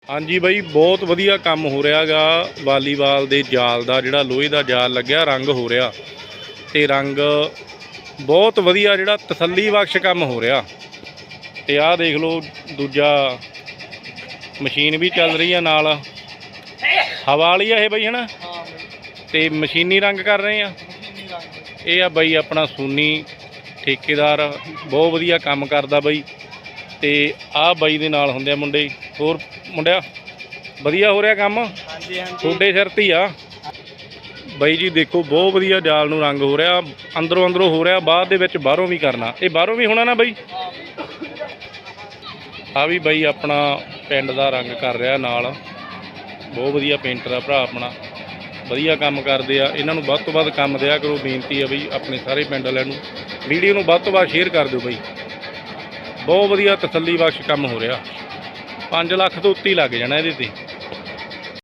हाँ जी बई, बहुत वधिया काम हो रहा गा। वालीबाल दे जाल का जिहड़ा लोहे का जाल लग्या, रंग हो रहा ते रंग बहुत वधिया जिहड़ा तसल्ली बख्श काम हो रहा। ते आ देख लो दूजा मशीन भी चल रही है नाल, हवा वाली है बई है ना। ते मशीनी रंग कर रहे हैं। ये आ बई अपना सूनी ठेकेदार, बहुत वधिया काम करदा बई। ते आ बई दे नाल हुंदे मुंडे। होर मुंडिया वधिया हो रहा काम थोड़े सिर ते ही आ बई जी। देखो बहुत वधिया जाल नूं रंग हो रहा, अंदरों अंदरों हो रहा, बाद दे विच बाहरों भी करना। ये बाहरों भी होना ना बई। आ भी बई अपना पिंड दा रंग कर रहा नाल, बहुत वधिया पेंटर आ भरा अपना, वधिया काम करदे आ। इन्हां नूं वध तों वध काम दिया करो। बेनती है बई अपने सारे पिंड वालिआं नूं वीडियो नूं वध तों वध शेयर कर दिओ बई। बहुत वधिया तसल्ली बख्श काम हो रहा। 5 ਲੱਖ तो उत्ते ही लग जाना इहदे ते।